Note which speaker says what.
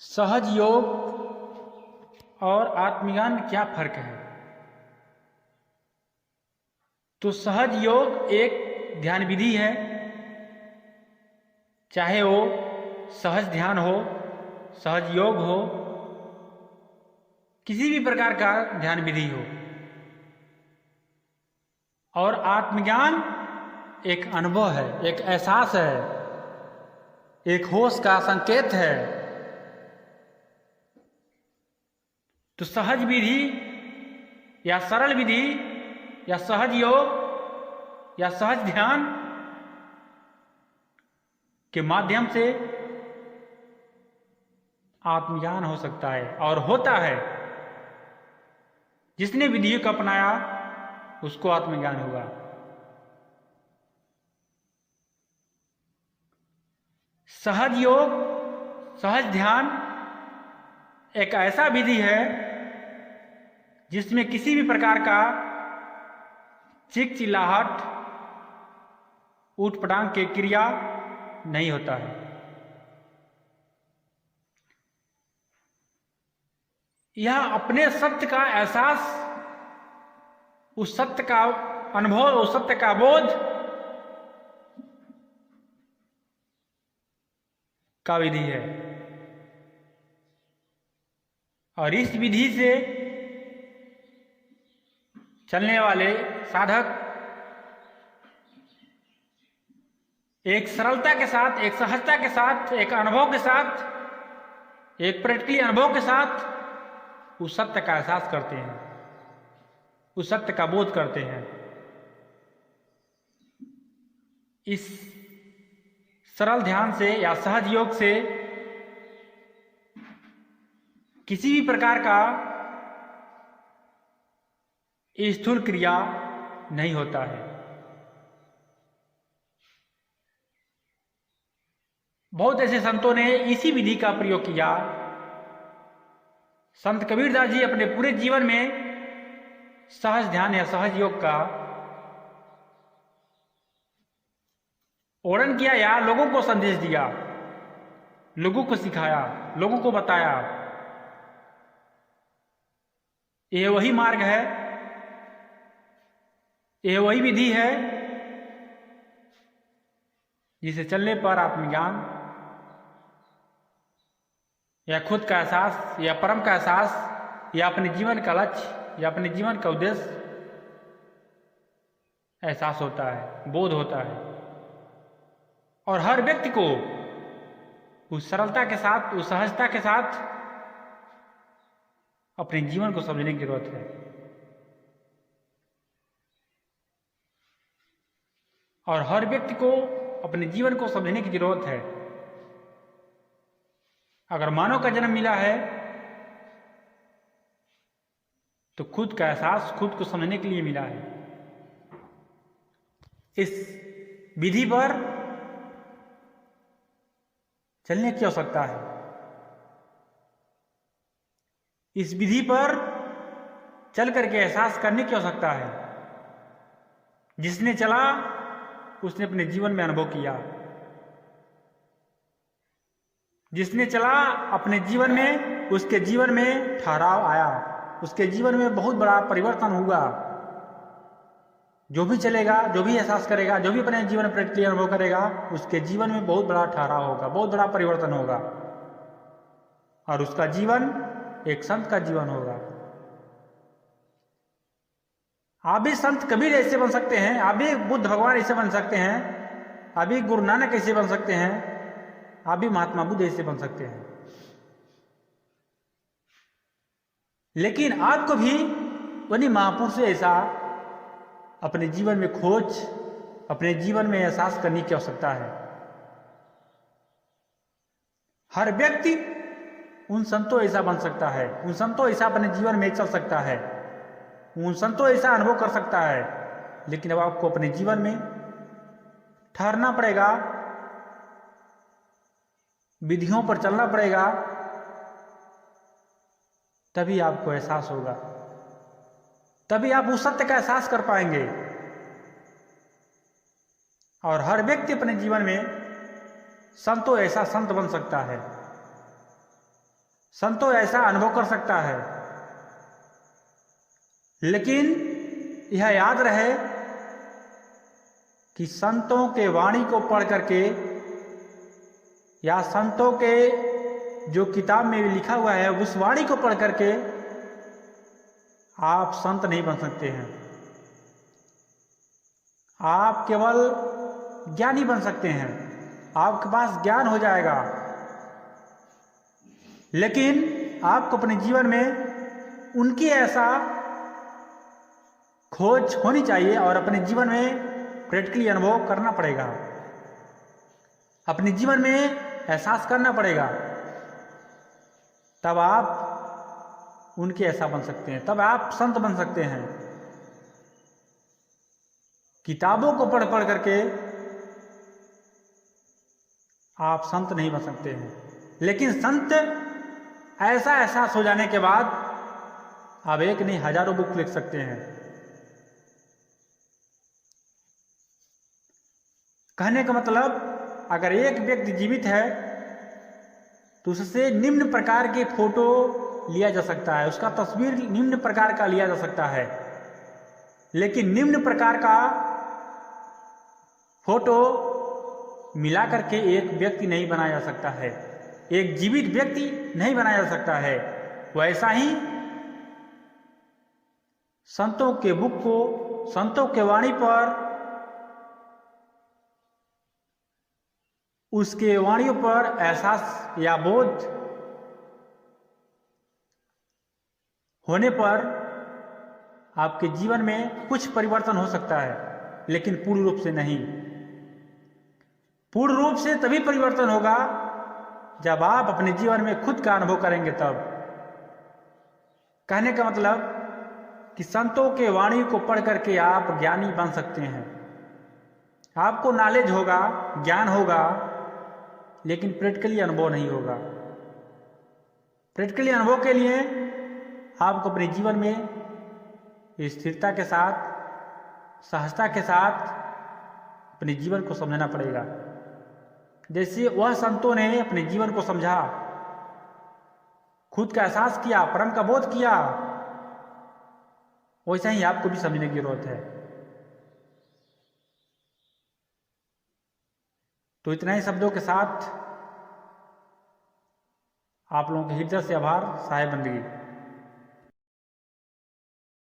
Speaker 1: सहज योग और आत्मज्ञान में क्या फर्क है? तो सहज योग एक ध्यान विधि है, चाहे वो सहज ध्यान हो, सहज योग हो, किसी भी प्रकार का ध्यान विधि हो। और आत्मज्ञान एक अनुभव है, एक एहसास है, एक होश का संकेत है। तो सहज विधि या सरल विधि या सहज योग या सहज ध्यान के माध्यम से आत्मज्ञान हो सकता है और होता है। जिसने विधियों को अपनाया उसको आत्मज्ञान हुआ। सहज योग, सहज ध्यान एक ऐसा विधि है जिसमें किसी भी प्रकार का चिल्लाहट, ऊटपटांग की क्रिया नहीं होता है। यह अपने सत्य का एहसास, उस सत्य का अनुभव, उस सत्य का बोध का विधि है। और इस विधि से चलने वाले साधक एक सरलता के साथ, एक सहजता के साथ, एक अनुभव के साथ, एक प्रैक्टिकली अनुभव के साथ उस सत्य का एहसास करते हैं, उस सत्य का बोध करते हैं। इस सरल ध्यान से या सहज योग से किसी भी प्रकार का स्थूल क्रिया नहीं होता है। बहुत ऐसे संतों ने इसी विधि का प्रयोग किया। संत कबीरदास जी अपने पूरे जीवन में सहज ध्यान या सहज योग का वर्णन किया या लोगों को संदेश दिया, लोगों को सिखाया, लोगों को बताया। यह वही मार्ग है, यह वही विधि है जिसे चलने पर आत्मज्ञान या खुद का एहसास या परम का एहसास या अपने जीवन का लक्ष्य या अपने जीवन का उद्देश्य एहसास होता है, बोध होता है। और हर व्यक्ति को उस सरलता के साथ, उस सहजता के साथ अपने जीवन को समझने की जरूरत है। और हर व्यक्ति को अपने जीवन को समझने की जरूरत है। अगर मानव का जन्म मिला है तो खुद का एहसास, खुद को समझने के लिए मिला है। इस विधि पर चलने की आवश्यकता है। इस विधि पर चल करके एहसास करने की आवश्यकता है। जिसने चला उसने अपने जीवन में अनुभव किया। जिसने चला अपने जीवन में, उसके जीवन में ठहराव आया, उसके जीवन में बहुत बड़ा परिवर्तन हुआ। जो भी चलेगा, जो भी एहसास करेगा, जो भी अपने जीवन में प्रैक्टिकली अनुभव करेगा, उसके जीवन में बहुत बड़ा ठहराव होगा, बहुत बड़ा परिवर्तन होगा। और उसका जीवन एक संत का जीवन होगा। आप भी संत कबीर ऐसे बन सकते हैं, आप भी बुद्ध भगवान ऐसे बन सकते हैं, आप भी गुरु नानक ऐसे बन सकते हैं, आप भी महात्मा बुद्ध ऐसे बन सकते हैं। लेकिन आपको भी उन्हीं महापुरुष ऐसा अपने जीवन में खोज, अपने जीवन में एहसास करने की आवश्यकता है। हर व्यक्ति उन संतों ऐसा बन सकता है, उन संतों ऐसा अपने जीवन में चल सकता है, उन संतों ऐसा अनुभव कर सकता है। लेकिन अब आपको अपने जीवन में ठहरना पड़ेगा, विधियों पर चलना पड़ेगा, तभी आपको एहसास होगा, तभी आप उस सत्य का एहसास कर पाएंगे। और हर व्यक्ति अपने जीवन में संतों ऐसा संत बन सकता है। संत तो ऐसा अनुभव कर सकता है, लेकिन यह याद रहे कि संतों के वाणी को पढ़ करके या संतों के जो किताब में लिखा हुआ है उस वाणी को पढ़ करके आप संत नहीं बन सकते हैं। आप केवल ज्ञानी बन सकते हैं, आपके पास ज्ञान हो जाएगा, लेकिन आपको अपने जीवन में उनकी ऐसा खोज होनी चाहिए और अपने जीवन में प्रैक्टिकली अनुभव करना पड़ेगा, अपने जीवन में एहसास करना पड़ेगा, तब आप उनके ऐसा बन सकते हैं, तब आप संत बन सकते हैं। किताबों को पढ़ पढ़ करके आप संत नहीं बन सकते हैं, लेकिन संत ऐसा एहसास हो जाने के बाद आप एक नहीं हजारों बुक लिख सकते हैं। कहने का मतलब, अगर एक व्यक्ति जीवित है तो उससे निम्न प्रकार के फोटो लिया जा सकता है, उसका तस्वीर निम्न प्रकार का लिया जा सकता है, लेकिन निम्न प्रकार का फोटो मिला करके एक व्यक्ति नहीं बनाया जा सकता है, एक जीवित व्यक्ति नहीं बनाया जा सकता है। वैसा ही संतों के बुक को, संतों के वाणी पर, उसके वाणियों पर एहसास या बोध होने पर आपके जीवन में कुछ परिवर्तन हो सकता है, लेकिन पूर्ण रूप से नहीं। पूर्ण रूप से तभी परिवर्तन होगा जब आप अपने जीवन में खुद का अनुभव करेंगे तब। कहने का मतलब कि संतों के वाणी को पढ़ करके आप ज्ञानी बन सकते हैं, आपको नॉलेज होगा, ज्ञान होगा, लेकिन प्रैक्टिकली अनुभव नहीं होगा। प्रैक्टिकली अनुभव के लिए आपको अपने जीवन में स्थिरता के साथ, सहजता के साथ अपने जीवन को समझना पड़ेगा। जैसे वह संतों ने अपने जीवन को समझा, खुद का एहसास किया, परम का बोध किया, वैसा ही आपको भी समझने की जरूरत है। तो इतना ही शब्दों के साथ आप लोगों के हृदय से आभार, साहेब बंदगी।